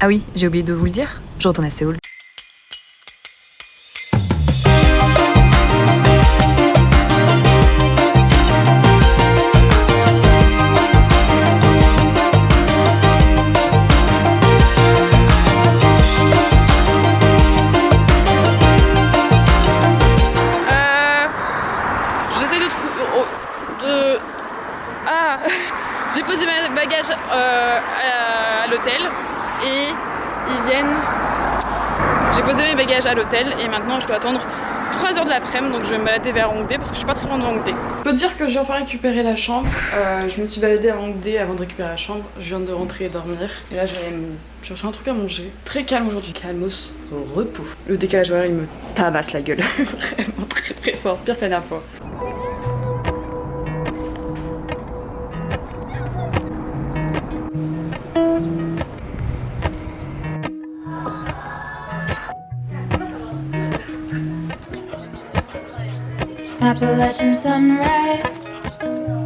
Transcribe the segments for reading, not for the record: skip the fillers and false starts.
Ah oui, j'ai oublié de vous le dire, je retourne à Séoul. J'essaie de trouver... J'ai posé mes bagages à l'hôtel et ils viennent... J'ai posé mes bagages à l'hôtel et maintenant je dois attendre 3h de l'après-midi, donc je vais me balader vers Hongdae parce que je suis pas très loin de Hongdae. Je peux dire que j'ai enfin récupéré la chambre. Je me suis baladée à Hongdae avant de récupérer la chambre. Je viens de rentrer et dormir. Et là je vais me chercher un truc à manger. Très calme aujourd'hui. Calmos au repos. Le décalage horaire il me tabasse la gueule. Vraiment très très fort. Pire que la dernière fois.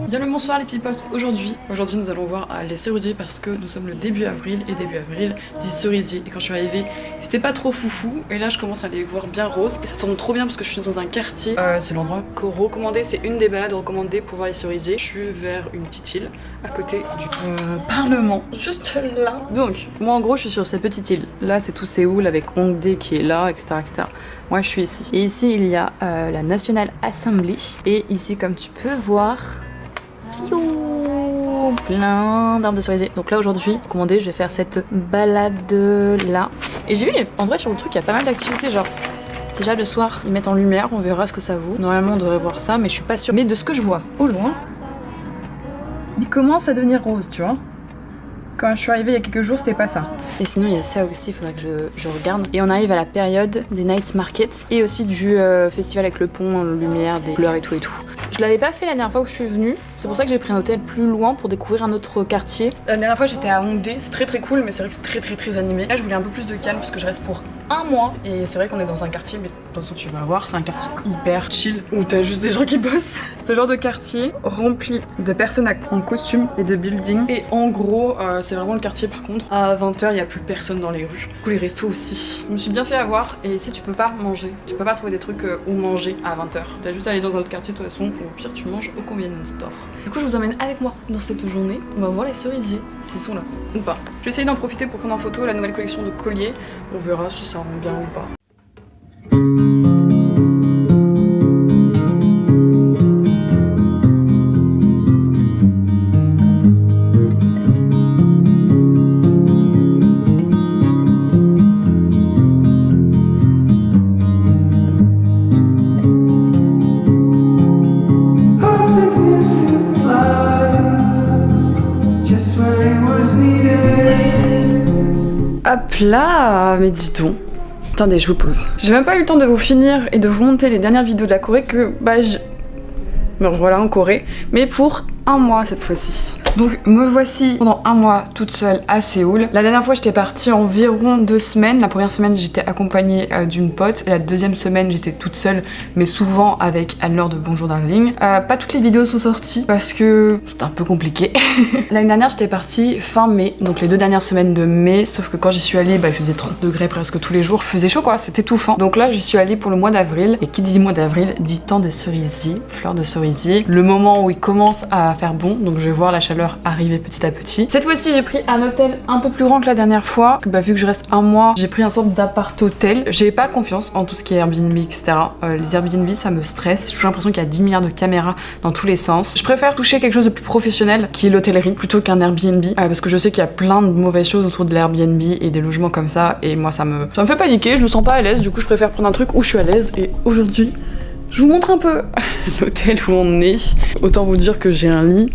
Bien le bonsoir les pipotes. Aujourd'hui nous allons voir les cerisiers parce que nous sommes le début avril et début avril dit cerisier. Et quand je suis arrivée c'était pas trop foufou et là je commence à les voir bien roses et ça tombe trop bien parce que je suis dans un quartier. C'est l'endroit qu'on recommandait, c'est une des balades recommandées pour voir les cerisiers. Je suis vers une petite île à côté du Parlement, juste là. Donc moi en gros je suis sur cette petite île. Là c'est tout Séoul avec Hongdae qui est là, etc. etc. Moi je suis ici. Et ici il y a la National Assembly. Et ici comme tu peux voir, plein d'arbres de cerisier. Donc là aujourd'hui, commandé, je vais faire cette balade là. Et j'ai vu en vrai sur le truc il y a pas mal d'activités genre. Déjà le soir ils mettent en lumière, on verra ce que ça vaut. Normalement on devrait voir ça mais je suis pas sûre. Mais de ce que je vois au loin, il commence à devenir rose, tu vois. Quand je suis arrivée il y a quelques jours, c'était pas ça. Et sinon, il y a ça aussi, il faudra que je regarde. Et on arrive à la période des night markets et aussi du festival avec le pont, lumière, des couleurs et tout et tout. Je l'avais pas fait la dernière fois où je suis venue. C'est pour ça que j'ai pris un hôtel plus loin pour découvrir un autre quartier. La dernière fois, j'étais à Hongdae. C'est très très cool, mais c'est vrai que c'est très animé. Là, je voulais un peu plus de calme parce que je reste pour un mois. Et c'est vrai qu'on est dans un quartier, mais de toute façon, tu vas voir, c'est un quartier hyper chill où t'as juste des gens qui bossent. Ce genre de quartier rempli de personnes en costume et de buildings. Et en gros, c'est vraiment le quartier par contre. À 20h, il n'y a plus personne dans les rues. Du coup, les restos aussi. Je me suis bien fait avoir. Et ici, tu peux pas manger. Tu peux pas trouver des trucs où manger à 20h. T'as juste à aller dans un autre quartier de toute façon. Ou au pire, tu manges au convenience store. Du coup, je vous emmène avec moi dans cette journée. On va voir les cerisiers, s'ils sont là ou pas. Je vais essayer d'en profiter pour prendre en photo la nouvelle collection de colliers. On verra si ça rend bien ou pas. Hop là, mais dis donc. Attendez, je vous pose. J'ai même pas eu le temps de vous finir et de vous monter les dernières vidéos de la Corée que me revoilà en Corée, mais pour un mois cette fois-ci. Donc me voici pendant un mois toute seule à Séoul. La dernière fois j'étais partie environ 2 semaines. La première semaine j'étais accompagnée d'une pote. Et la deuxième semaine j'étais toute seule, mais souvent avec Anne-Laure de Bonjour Darling. Pas toutes les vidéos sont sorties parce que c'était un peu compliqué. L'année dernière j'étais partie fin mai, donc les 2 dernières semaines de mai. Sauf que quand j'y suis allée, il faisait 30 degrés presque tous les jours. Il faisait chaud quoi, c'était étouffant. Donc là j'y suis allée pour le mois d'avril. Et qui dit mois d'avril dit temps des cerisiers, fleurs de cerisier. Le moment où il commence à faire bon, donc je vais voir la chaleur arriver petit à petit. Cette fois-ci j'ai pris un hôtel un peu plus grand que la dernière fois. Vu que je reste un mois, j'ai pris un sorte d'appart-hôtel. J'ai pas confiance en tout ce qui est Airbnb, etc. Les Airbnb ça me stresse. J'ai toujours l'impression qu'il y a 10 milliards de caméras dans tous les sens. Je préfère toucher quelque chose de plus professionnel qui est l'hôtellerie plutôt qu'un Airbnb parce que je sais qu'il y a plein de mauvaises choses autour de l'Airbnb et des logements comme ça et moi ça me fait paniquer, je me sens pas à l'aise. Du coup je préfère prendre un truc où je suis à l'aise et aujourd'hui je vous montre un peu l'hôtel où on est. Autant vous dire que j'ai un lit.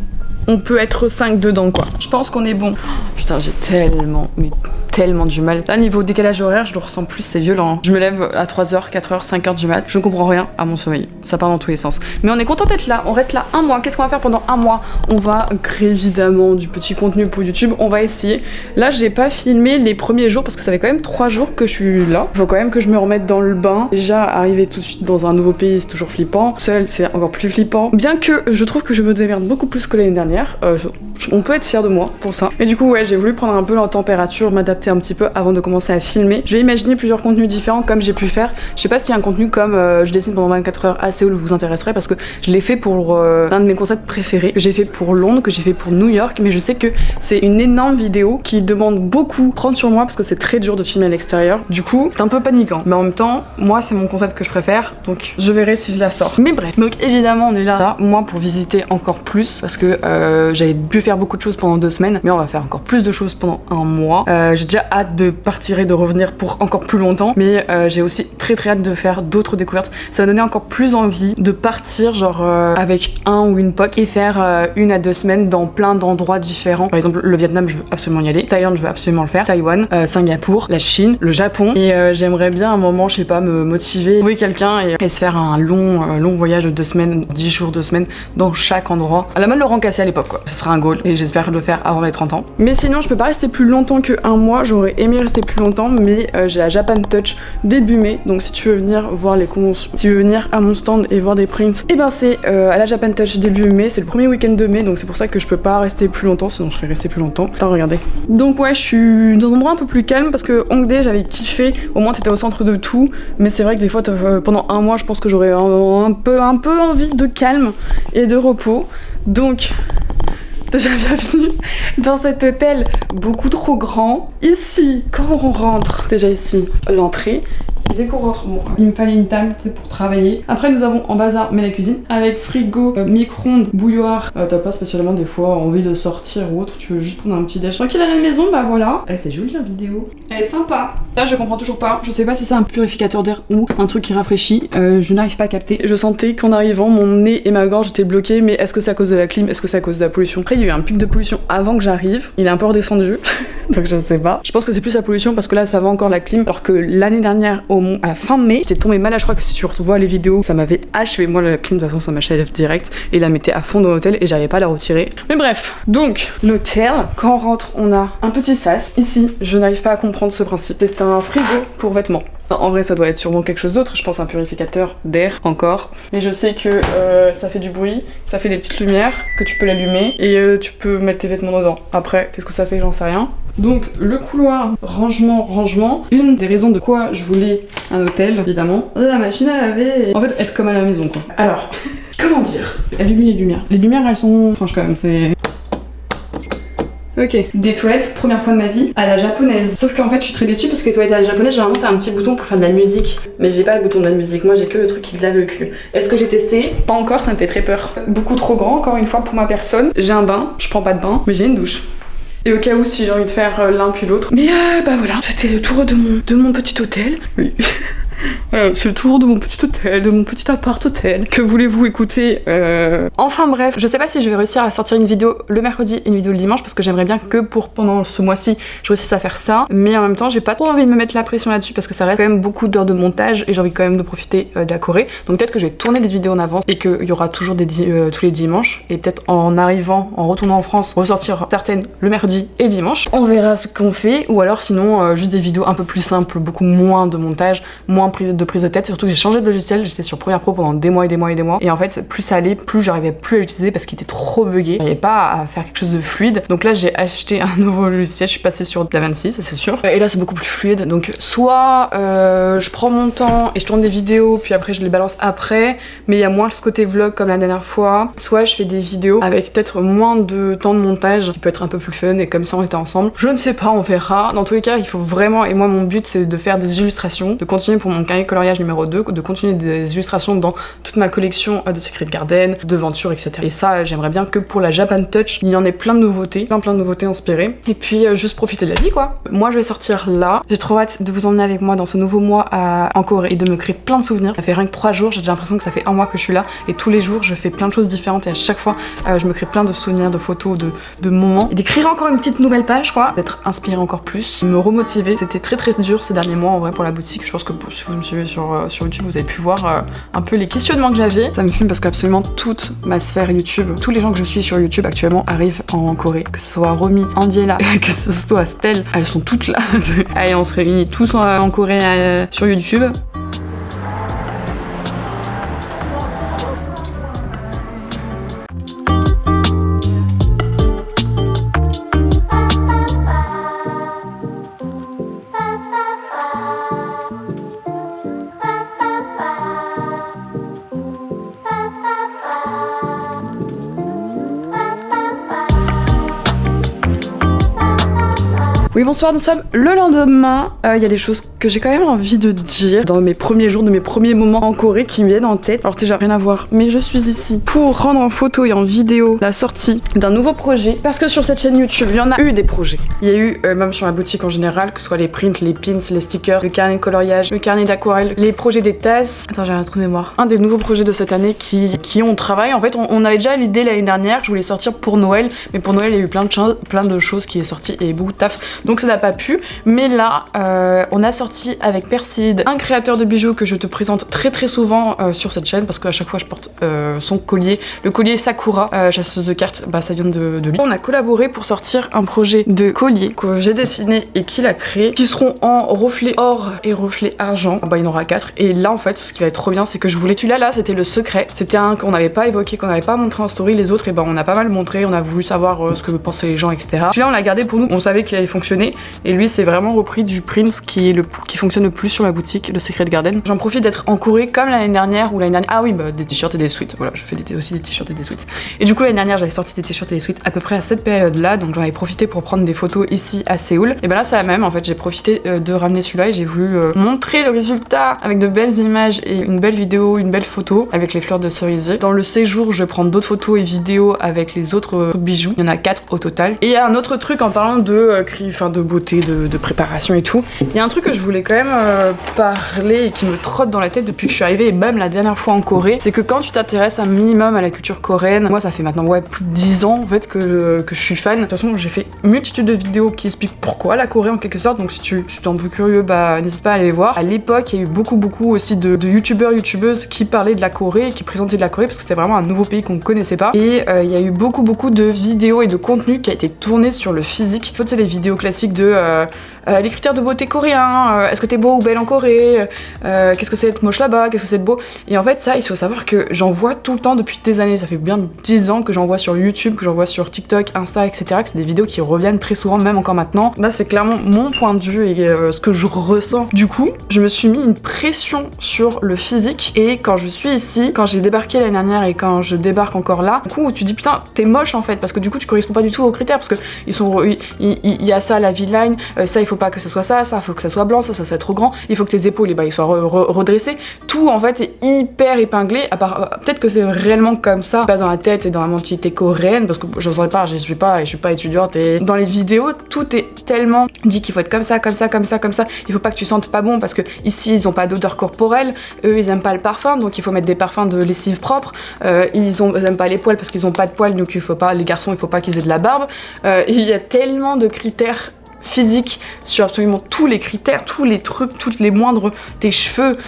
On peut être 5 dedans quoi. Je pense qu'on est bon. Oh, putain j'ai tellement tellement du mal. Là, niveau décalage horaire, je le ressens plus, c'est violent. Je me lève à 3h, 4h, 5h du mat. Je ne comprends rien à mon sommeil. Ça part dans tous les sens. Mais on est content d'être là. On reste là un mois. Qu'est-ce qu'on va faire pendant un mois? On va créer évidemment du petit contenu pour YouTube. On va essayer. Là, j'ai pas filmé les premiers jours parce que ça fait quand même 3 jours que je suis là. Il faut quand même que je me remette dans le bain. Déjà, arriver tout de suite dans un nouveau pays, c'est toujours flippant. Seul, c'est encore plus flippant. Bien que je trouve que je me démerde beaucoup plus que l'année dernière. On peut être fier de moi pour ça. Et du coup, ouais, j'ai voulu prendre un peu la température, m'adapter un petit peu avant de commencer à filmer. Je vais imaginer plusieurs contenus différents comme j'ai pu faire. Je sais pas s'il y a un contenu comme je dessine pendant 24 heures à Séoul vous intéresserait parce que je l'ai fait pour un de mes concepts préférés que j'ai fait pour Londres, que j'ai fait pour New York, mais je sais que c'est une énorme vidéo qui demande beaucoup prendre sur moi parce que c'est très dur de filmer à l'extérieur. Du coup, c'est un peu paniquant. Mais en même temps, moi, c'est mon concept que je préfère, donc je verrai si je la sors. Mais bref, donc évidemment, on est là, moi, pour visiter encore plus parce que j'avais pu faire beaucoup de choses pendant 2 semaines, mais on va faire encore plus de choses pendant un mois. J'ai déjà hâte de partir et de revenir pour encore plus longtemps, mais j'ai aussi très hâte de faire d'autres découvertes. Ça va donner encore plus envie de partir genre avec un ou une pote et faire 1 à 2 semaines dans plein d'endroits différents. Par exemple, le Vietnam, je veux absolument y aller. Thaïlande, je veux absolument le faire. Taïwan, Singapour, la Chine, le Japon. Et j'aimerais bien à un moment, je sais pas, me motiver, trouver quelqu'un et se faire un long voyage de 2 semaines, 10 jours, 2 semaines dans chaque endroit. À la mode Laurent Cassier à l'époque, quoi. Ça sera un goal et j'espère le faire avant mes 30 ans. Mais sinon, je peux pas rester plus longtemps que 1 mois. J'aurais aimé rester plus longtemps, mais j'ai la Japan Touch début mai. Donc si tu veux venir voir les conventions, si tu veux venir à mon stand et voir des prints, et ben c'est à la Japan Touch début mai. C'est le premier week-end de mai, donc c'est pour ça que je peux pas rester plus longtemps, sinon je serais resté plus longtemps. Attends, regardez. Donc ouais, je suis dans un endroit un peu plus calme parce que Hongdae, j'avais kiffé. Au moins t'étais au centre de tout, mais c'est vrai que des fois pendant 1 mois, je pense que j'aurais un peu envie de calme et de repos. Donc déjà bienvenue dans cet hôtel beaucoup trop grand. Ici, quand on rentre, déjà ici, l'entrée. Et dès qu'on rentre, bon, il me fallait une table pour travailler. Après, nous avons en bazar mais la cuisine avec frigo, micro-ondes, bouilloire. T'as pas spécialement des fois envie de sortir ou autre, tu veux juste prendre un petit déj tranquille à la maison, bah voilà. C'est joli la vidéo. Elle est sympa. Là, je comprends toujours pas. Je sais pas si c'est un purificateur d'air ou un truc qui rafraîchit. Je n'arrive pas à capter. Je sentais qu'en arrivant, mon nez et ma gorge étaient bloqués, mais est-ce que c'est à cause de la clim? Est-ce que c'est à cause de la pollution? Après, il y a eu un pic de pollution avant que j'arrive. Il est un peu redescendu, donc je ne sais pas. Je pense que c'est plus la pollution parce que là, ça va encore la clim, alors que l'année dernière, à la fin mai, j'étais tombée malade. Je crois que si tu vois les vidéos, ça m'avait achevé. Moi, la clim, de toute façon, ça m'achève direct et la mettait à fond dans l'hôtel et j'arrivais pas à la retirer. Mais bref, donc l'hôtel, quand on rentre, on a un petit sas. Ici, je n'arrive pas à comprendre ce principe. C'est un frigo pour vêtements. En vrai, ça doit être sûrement quelque chose d'autre. Je pense un purificateur d'air encore. Mais je sais que ça fait du bruit, ça fait des petites lumières, que tu peux l'allumer et tu peux mettre tes vêtements dedans. Après, qu'est-ce que ça fait, j'en sais rien. Donc le couloir, rangement. Une des raisons de quoi je voulais un hôtel, évidemment. La machine à laver. En fait, être comme à la maison, quoi. Alors, comment dire? Allumer les lumières. Les lumières, elles sont franches quand même, c'est... Ok, des toilettes, première fois de ma vie, à la japonaise. Sauf qu'en fait je suis très déçue parce que les toilettes à la japonaise, généralement t'as un petit bouton pour faire de la musique. Mais j'ai pas le bouton de la musique, moi j'ai que le truc qui te lave le cul. Est-ce que j'ai testé? Pas encore, ça me fait très peur. Beaucoup trop grand, encore une fois, pour ma personne. J'ai un bain, je prends pas de bain, mais j'ai une douche. Et au cas où si j'ai envie de faire l'un puis l'autre. Mais bah voilà, c'était le tour de mon petit hôtel. Oui. Voilà, c'est le tour de mon petit hôtel, de mon petit appart-hôtel. Que voulez-vous écouter Enfin bref, je sais pas si je vais réussir à sortir une vidéo le mercredi et une vidéo le dimanche parce que j'aimerais bien que pendant ce mois-ci, je réussisse à faire ça. Mais en même temps, j'ai pas trop envie de me mettre la pression là-dessus parce que ça reste quand même beaucoup d'heures de montage et j'ai envie quand même de profiter de la Corée. Donc peut-être que je vais tourner des vidéos en avance et qu'il y aura toujours tous les dimanches. Et peut-être en arrivant, en retournant en France, ressortir certaines le mercredi et le dimanche. On verra ce qu'on fait ou alors sinon juste des vidéos un peu plus simples, beaucoup moins de montage, moins de prise de tête, surtout que j'ai changé de logiciel, j'étais sur Premiere Pro pendant des mois et en fait plus ça allait, plus j'arrivais plus à l'utiliser parce qu'il était trop buggé, j'arrivais pas à faire quelque chose de fluide. Donc là j'ai acheté un nouveau logiciel, je suis passée sur DaVinci, ça c'est sûr, et là c'est beaucoup plus fluide. Donc soit je prends mon temps et je tourne des vidéos puis après je les balance après, mais il y a moins ce côté vlog comme la dernière fois, soit je fais des vidéos avec peut-être moins de temps de montage qui peut être un peu plus fun et comme ça on était ensemble, je ne sais pas, on verra. Dans tous les cas il faut vraiment, et moi mon but c'est de faire des illustrations, de continuer pour mon un carnet de coloriage numéro 2, de continuer des illustrations dans toute ma collection de Secret Garden, de Venture, etc. Et ça, j'aimerais bien que pour la Japan Touch, il y en ait plein de nouveautés, plein de nouveautés inspirées. Et puis juste profiter de la vie, quoi. Moi, je vais sortir là. J'ai trop hâte de vous emmener avec moi dans ce nouveau mois en Corée et de me créer plein de souvenirs. Ça fait rien que 3 jours, j'ai déjà l'impression que ça fait un mois que je suis là et tous les jours, je fais plein de choses différentes et à chaque fois, je me crée plein de souvenirs, de photos, de moments. Et d'écrire encore une petite nouvelle page, quoi. D'être inspirée encore plus, me remotiver. C'était très dur ces derniers mois en vrai pour la boutique. Je pense que si vous me suivez sur YouTube, vous avez pu voir un peu les questionnements que j'avais. Ça me fume parce qu'absolument toute ma sphère YouTube, tous les gens que je suis sur YouTube actuellement arrivent en Corée. Que ce soit Romy, Andiela, que ce soit Stell, elles sont toutes là. Allez, on se réunit tous en Corée sur YouTube. Oui, bonsoir, nous sommes le lendemain. Il y a des choses que j'ai quand même envie de dire dans mes premiers jours, de mes premiers moments en Corée qui me viennent en tête. Alors déjà rien à voir, mais je suis ici pour rendre en photo et en vidéo la sortie d'un nouveau projet. Parce que sur cette chaîne YouTube, il y en a eu des projets. Il y a eu, même sur la boutique en général, que ce soit les prints, les pins, les stickers, le carnet de coloriage, le carnet d'aquarelle, les projets des tasses. Attends, j'ai un trou de mémoire. Un des nouveaux projets de cette année qui ont travaillé. En fait, on avait déjà l'idée l'année dernière, je voulais sortir pour Noël, mais pour Noël, il y a eu plein de choses qui est sorti et beaucoup de taf. Donc ça n'a pas pu, mais là on a sorti avec Perside, un créateur de bijoux que je te présente très souvent sur cette chaîne parce qu'à chaque fois je porte son collier, le collier Sakura, chasseuse de cartes, bah ça vient de lui. On a collaboré pour sortir un projet de collier que j'ai dessiné et qu'il a créé, qui seront en reflet or et reflet argent. Bah il y en aura 4 et là en fait ce qui va être trop bien c'est que je voulais, celui-là là c'était le secret, c'était un qu'on n'avait pas évoqué, qu'on n'avait pas montré en story, les autres et ben on a pas mal montré, on a voulu savoir ce que pensaient les gens, etc. Celui-là on l'a gardé pour nous, on savait qu'il allait fonctionner. Et lui c'est vraiment repris du Prince qui fonctionne le plus sur ma boutique, le Secret Garden. J'en profite d'être en Corée comme l'année dernière ou l'année dernière. Ah oui, bah des t-shirts et des sweats. Voilà, je fais aussi des t-shirts et des sweats. Et du coup l'année dernière j'avais sorti des t-shirts et des sweats à peu près à cette période là, donc j'en avais profité pour prendre des photos ici à Séoul. Et ben là c'est la même en fait, j'ai profité de ramener celui-là et j'ai voulu montrer le résultat avec de belles images et une belle vidéo, une belle photo avec les fleurs de cerisier. Dans le séjour je vais prendre d'autres photos et vidéos avec les autres bijoux. Il y en a 4 au total. Et il y a un autre truc en parlant de beauté, de préparation et tout. Il y a un truc que je voulais quand même parler et qui me trotte dans la tête depuis que je suis arrivée et même la dernière fois en Corée, c'est que quand tu t'intéresses un minimum à la culture coréenne, moi ça fait maintenant plus de 10 ans en fait que je suis fan. De toute façon j'ai fait une multitude de vidéos qui expliquent pourquoi la Corée en quelque sorte, donc si tu es un peu curieux, bah n'hésite pas à aller les voir. À l'époque il y a eu beaucoup aussi de youtubeuses qui parlaient de la Corée, qui présentaient de la Corée parce que c'était vraiment un nouveau pays qu'on ne connaissait pas. Et il y a eu beaucoup de vidéos et de contenu qui a été tourné sur le physique. En fait c'est des vidéos classiques de les critères de beauté coréens, est-ce que t'es beau ou belle en Corée, qu'est-ce que c'est d'être moche là-bas, qu'est-ce que c'est de beau. Et en fait ça il faut savoir que j'en vois tout le temps depuis des années, ça fait bien 10 ans que j'en vois sur YouTube, que j'en vois sur TikTok, Insta, etc. que c'est des vidéos qui reviennent très souvent, même encore maintenant. Là c'est clairement mon point de vue et ce que je ressens. Du coup je me suis mis une pression sur le physique et quand je suis ici, quand j'ai débarqué l'année dernière et quand je débarque encore là, du coup tu dis putain t'es moche en fait parce que du coup tu corresponds pas du tout aux critères parce que il y a ça la V-line, ça il faut pas que ça soit ça il faut que ça soit blanc, ça c'est trop grand, il faut que tes épaules ils soient redressées, tout en fait est hyper épinglé, à part peut-être que c'est réellement comme ça, pas dans la tête et dans la mentalité coréenne parce que je saurais pas, je suis pas étudiante et dans les vidéos tout est tellement dit qu'il faut être comme ça, il faut pas que tu sentes pas bon parce que ici ils ont pas d'odeur corporelle, eux ils aiment pas le parfum donc il faut mettre des parfums de lessive propre, ils aiment pas les poils parce qu'ils ont pas de poils donc il faut pas, les garçons il faut pas qu'ils aient de la barbe, il y a tellement de critères physique sur absolument tous les critères, tous les trucs, toutes les moindres, tes cheveux,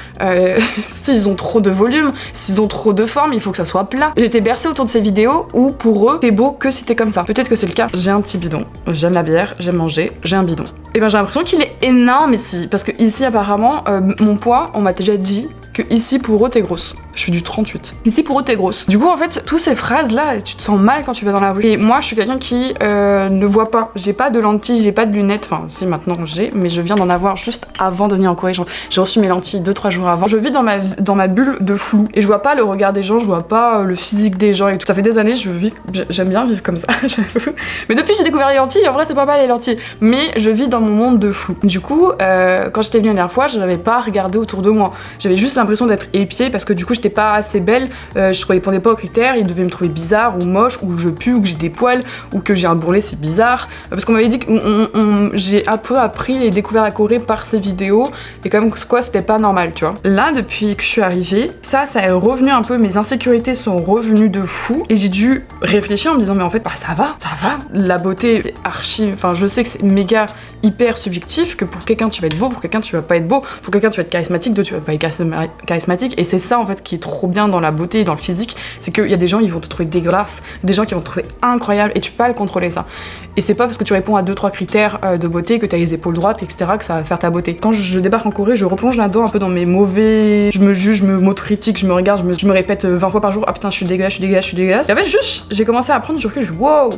s'ils ont trop de volume, s'ils ont trop de forme, il faut que ça soit plat. J'étais bercée autour de ces vidéos où pour eux, t'es beau que si t'es comme ça. Peut-être que c'est le cas. J'ai un petit bidon, j'aime la bière, j'aime manger, j'ai un bidon. Et ben j'ai l'impression qu'il est énorme ici, parce que ici apparemment, mon poids, on m'a déjà dit que ici pour eux t'es grosse. Je suis du 38. Ici pour eux t'es grosse. Du coup en fait, toutes ces phrases là, tu te sens mal quand tu vas dans la rue. Et moi je suis quelqu'un qui ne voit pas. J'ai pas de lentilles, j'ai pas de lunettes. Enfin si maintenant j'ai, mais je viens d'en avoir juste avant de venir en Corée. J'ai reçu mes lentilles 2-3 jours avant. Je vis dans ma bulle de flou. Et je vois pas le regard des gens, je vois pas le physique des gens et tout. Ça fait des années, j'aime bien vivre comme ça, j'avoue. Mais depuis j'ai découvert les lentilles, en vrai c'est pas mal les lentilles. Mais je vis dans mon monde de flou. Du coup, quand j'étais venue la dernière fois, je n'avais pas regardé autour de moi. J'avais juste l'impression d'être épiée parce que du coup, j'étais pas assez belle. Je correspondais pas aux critères. Ils devaient me trouver bizarre ou moche, ou je pue, ou que j'ai des poils, ou que j'ai un bourrelet, c'est bizarre. Parce qu'on m'avait dit que j'ai un peu appris et découvert la Corée par ces vidéos, et comme quoi c'était pas normal, tu vois. Là, depuis que je suis arrivée, ça est revenu un peu, mes insécurités sont revenues de fou, et j'ai dû réfléchir en me disant, mais en fait, bah ça va. La beauté, c'est archi, enfin je sais que c'est méga hyper subjectif, que pour quelqu'un tu vas être beau, pour quelqu'un tu vas pas être beau, pour quelqu'un tu vas être charismatique, d'autres tu vas pas être charismatique, et c'est ça en fait qui est trop bien dans la beauté et dans le physique, c'est qu'il y a des gens ils vont te trouver dégueulasse, des gens qui vont te trouver incroyable, et tu peux pas le contrôler ça. Et c'est pas parce que tu réponds à 2-3 critères de beauté, que t'as les épaules droites, etc., que ça va faire ta beauté. Quand je débarque en Corée, je replonge là-dedans un peu dans mes mauvais, je me juge, je me m'auto-critique, je me regarde, je me répète 20 fois par jour, ah putain je suis dégueulasse. Et en fait juste j'ai commencé à prendre du recul, je me dis wow.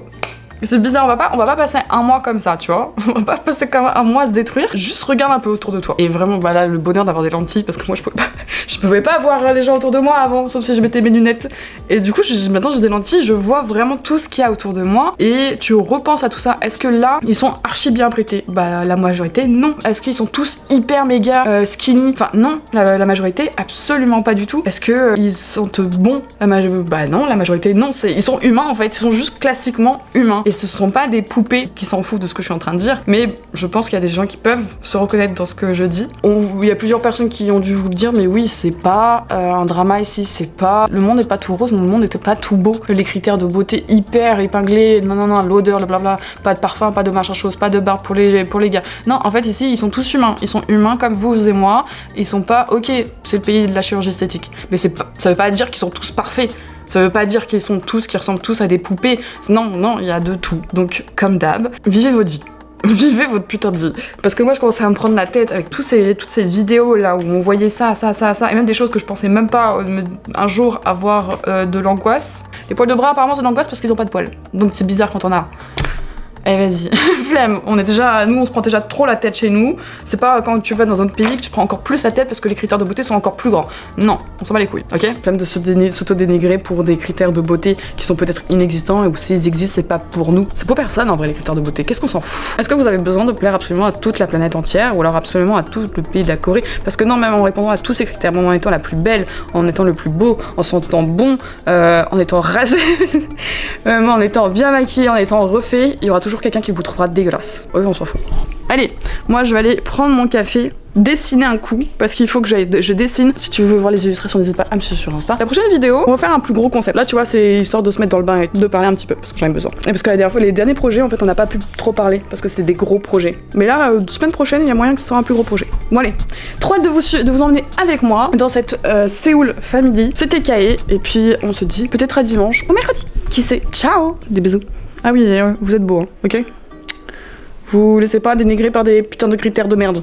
C'est bizarre, on va pas passer un mois comme ça, tu vois. On va pas passer comme un mois à se détruire. Juste regarde un peu autour de toi. Et vraiment, bah là, le bonheur d'avoir des lentilles, parce que moi, je pouvais pas voir les gens autour de moi avant, sauf si je mettais mes lunettes. Et du coup, maintenant j'ai des lentilles, je vois vraiment tout ce qu'il y a autour de moi. Et tu repenses à tout ça. Est-ce que là, ils sont archi bien prêtés? Bah, la majorité, non. Est-ce qu'ils sont tous hyper méga skinny? Enfin, non. La majorité, absolument pas du tout. Est-ce que ils sont bons? Bah non, la majorité, non. Ils sont humains, en fait. Ils sont juste classiquement humains. Et ce sont pas des poupées qui s'en foutent de ce que je suis en train de dire, mais je pense qu'il y a des gens qui peuvent se reconnaître dans ce que je dis. Il y a plusieurs personnes qui ont dû vous le dire, mais oui, c'est pas un drama ici, c'est pas... Le monde n'est pas tout rose, le monde n'était pas tout beau. Les critères de beauté hyper épinglés, non, l'odeur, le blabla, pas de parfum, pas de machin chose, pas de barbe pour les gars. Non, en fait, ici, ils sont tous humains. Ils sont humains comme vous et moi. Ils sont pas... Ok, c'est le pays de la chirurgie esthétique, mais ça veut pas dire qu'ils sont tous parfaits. Ça veut pas dire qu'ils ressemblent tous à des poupées. Non, il y a de tout. Donc, comme d'hab, vivez votre vie. Vivez votre putain de vie. Parce que moi, je commençais à me prendre la tête avec toutes ces vidéos là où on voyait ça, et même des choses que je pensais même pas un jour avoir de l'angoisse. Les poils de bras, apparemment, c'est de l'angoisse parce qu'ils ont pas de poils. Donc, c'est bizarre quand on a. Allez, vas-y, flemme, nous on se prend déjà trop la tête chez nous. C'est pas quand tu vas dans un autre pays que tu prends encore plus la tête parce que les critères de beauté sont encore plus grands. Non, on s'en bat les couilles, ok? Flemme de s'auto-dénigrer pour des critères de beauté qui sont peut-être inexistants, et où s'ils existent, c'est pas pour nous. C'est pour personne en vrai, les critères de beauté. Qu'est-ce qu'on s'en fout? Est-ce que vous avez besoin de plaire absolument à toute la planète entière, ou alors absolument à tout le pays de la Corée? Parce que non, même en répondant à tous ces critères, même en étant la plus belle, en étant le plus beau, en sentant bon, en étant rasé, en étant bien maquillé, en étant refait, il y aura toujours quelqu'un qui vous trouvera dégueulasse. Oui, on s'en fout. Allez, moi je vais aller prendre mon café, dessiner un coup, parce qu'il faut que je dessine. Si tu veux voir les illustrations, n'hésite pas à me suivre sur Insta. La prochaine vidéo, on va faire un plus gros concept. Là, tu vois, c'est histoire de se mettre dans le bain et de parler un petit peu, parce que j'en ai besoin. Et parce que la dernière fois, les derniers projets, en fait, on n'a pas pu trop parler, parce que c'était des gros projets. Mais là, semaine prochaine, il y a moyen que ce soit un plus gros projet. Bon allez, trop hâte de vous emmener avec moi dans cette Séoul Family. C'était Kae, et puis on se dit peut-être à dimanche ou mercredi. Qui sait? Ciao. Des bisous. Ah oui, vous êtes beaux, hein, ok? Vous laissez pas dénigrer par des putains de critères de merde.